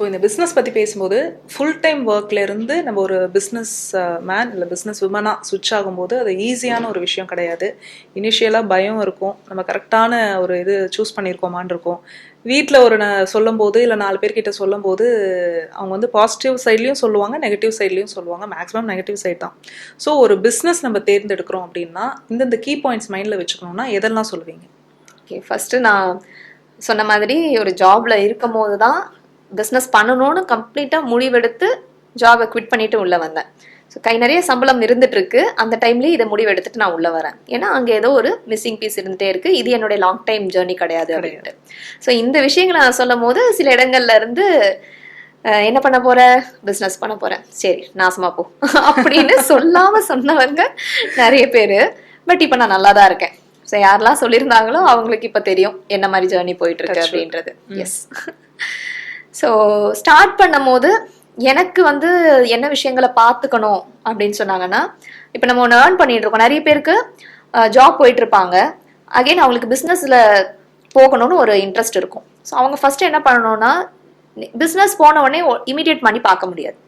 So இந்த business பற்றி பேசும்போது ஃபுல் டைம் ஒர்க்லேருந்து நம்ம ஒரு பிஸ்னஸ் மேன் இல்லை பிஸ்னஸ் உமனாக ஸ்விட்ச் ஆகும்போது அது ஈஸியான ஒரு விஷயம் கிடையாது. இனிஷியலாக பயம் இருக்கும், நம்ம கரெக்டான ஒரு இது சூஸ் பண்ணியிருக்கோமான்னு இருக்கும். வீட்டில் ஒரு சொல்லும்போது இல்லை 4 பேர்கிட்ட சொல்லும்போது அவங்க வந்து பாசிட்டிவ் சைட்லேயும் சொல்லுவாங்க, நெகட்டிவ் சைட்லேயும் சொல்லுவாங்க. மேக்ஸிமம் நெகட்டிவ் சைட் தான். ஸோ ஒரு பிஸ்னஸ் நம்ம தேர்ந்தெடுக்கிறோம் அப்படின்னா இந்தந்த கீ பாயிண்ட்ஸ் மைண்டில் வச்சுக்கணும்னா எதெல்லாம் சொல்லுவீங்க? ஓகே, ஃபஸ்ட்டு நான் சொன்ன மாதிரி ஒரு ஜாபில் இருக்கும் போது தான் பிஸ்னஸ் பண்ணணும்னு கம்ப்ளீட்டாக முடிவெடுத்து ஜாபை குவிட் பண்ணிட்டு உள்ளே வந்தேன். ஸோ கை நிறைய சம்பளம் இருந்துட்டு இருக்கு, அந்த டைம்லேயே இதை முடிவெடுத்துட்டு நான் உள்ளே வரேன். ஏன்னா அங்கே ஏதோ ஒரு மிஸ்ஸிங் பீஸ் இருந்துகிட்டே இருக்கு, இது என்னுடைய லாங் டைம் ஜேர்னி கிடையாது அப்படின்ட்டு. ஸோ இந்த விஷயங்களை நான் சொல்லும் போது சில இடங்கள்ல இருந்து என்ன பண்ண போற, பிஸ்னஸ் பண்ண போறேன், சரி நாசமா போ அப்படின்னு சொல்லாம சொன்னவங்க நிறைய பேர். பட் இப்போ நான் நல்லா தான் இருக்கேன். ஸோ யாரெல்லாம் சொல்லியிருந்தாங்களோ அவங்களுக்கு இப்போ தெரியும் என்ன மாதிரி ஜேர்னி போயிட்டு இருக்கு அப்படின்றது. எஸ். ஸோ ஸ்டார்ட் பண்ணும் போது எனக்கு வந்து என்ன விஷயங்களை பார்த்துக்கணும் அப்படின்னு சொன்னாங்கன்னா, இப்போ நம்ம ஒன்று ஏர்ன் பண்ணிட்டு இருக்கோம். நிறைய பேருக்கு ஜாப் போயிட்டு இருப்பாங்க, அகைன் அவங்களுக்கு பிஸ்னஸில் போகணும்னு ஒரு இன்ட்ரெஸ்ட் இருக்கும். ஸோ அவங்க ஃபர்ஸ்ட் என்ன பண்ணணும்னா, பிஸ்னஸ் போன உடனே இமீடியட் மணி பார்க்க முடியாது,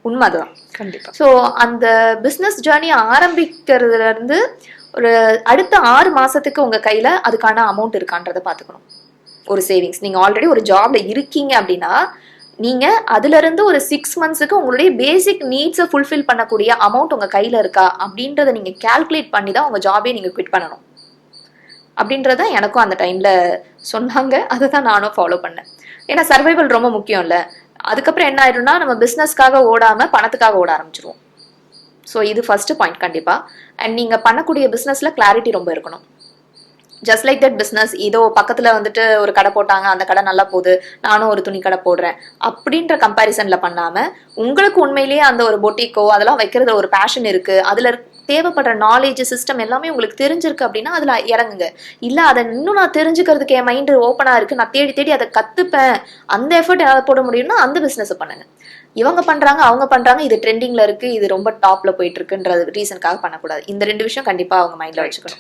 உண்மை அதுதான். கண்டிப்பாக. ஸோ அந்த பிஸ்னஸ் ஜேர்னி ஆரம்பிக்கிறதுல இருந்து ஒரு அடுத்த 6 மாசத்துக்கு உங்க கையில அதுக்கான அமௌண்ட் இருக்கான்றதை பார்த்துக்கணும். ஒரு சேவிங்ஸ், நீங்க ஆல்ரெடி ஒரு ஜாப்ல இருக்கீங்க அப்படின்னா நீங்க அதுல இருந்து ஒரு 6 மந்த்ஸுக்கு உங்களுடைய பேசிக் நீட்ஸை ஃபுல்ஃபில் பண்ணக்கூடிய அமௌண்ட் உங்க கையில இருக்கா அப்படின்றத நீங்க கால்குலேட் பண்ணி தான் உங்க ஜாபே நீங்க குவிட் பண்ணணும் அப்படின்றத எனக்கும் அந்த டைம்ல சொன்னாங்க. அதை தான் நானும் ஃபாலோ பண்ணேன். ஏன்னா சர்வைவல் ரொம்ப முக்கியம் இல்லை. அதுக்கப்புறம் என்ன ஆயிடும்னா நம்ம பிஸ்னஸ்க்காக ஓடாம பணத்துக்காக ஓட ஆரம்பிச்சிருவோம். ஸோ இது ஃபர்ஸ்ட் பாயிண்ட் கண்டிப்பா. அண்ட் நீங்க பண்ணக்கூடிய பிஸ்னஸ்ல கிளாரிட்டி ரொம்ப இருக்கணும். ஜஸ்ட் லைக் தட் பிஸ்னஸ், இதோ பக்கத்துல வந்துட்டு ஒரு கடை போட்டாங்க, அந்த கடை நல்லா போகுது, நானும் ஒரு துணி கடை போடுறேன் அப்படின்ற கம்பேரிசன்ல பண்ணாம, உங்களுக்கு உண்மையிலேயே அந்த ஒரு பொட்டிக்கோ அதெல்லாம் வைக்கிறது ஒரு பேஷன் இருக்கு, அதுல தேவைப்படுற நாலேஜ் சிஸ்டம் எல்லாமே உங்களுக்கு தெரிஞ்சிருக்கு அப்படின்னா அதுல இறங்குங்க. இல்ல அதை இன்னும் நான் தெரிஞ்சுக்கிறதுக்கு என் மைண்ட் ஓப்பனா இருக்கு, நான் தேடி தேடி அதை கத்துப்பேன், அந்த எஃபர்ட் என்னால போட முடியும்னா அந்த பிசினஸ் பண்ணுங்க. இவங்க பண்றாங்க அவங்க பண்றாங்க, இது ட்ரெண்டிங்ல இருக்கு, இது ரொம்ப டாப்ல போயிட்டு இருக்குன்ற ரீசனுக்காக பண்ணக்கூடாது. இந்த 2 விஷயம் கண்டிப்பா அவங்க மைண்ட்ல வச்சுக்கணும்.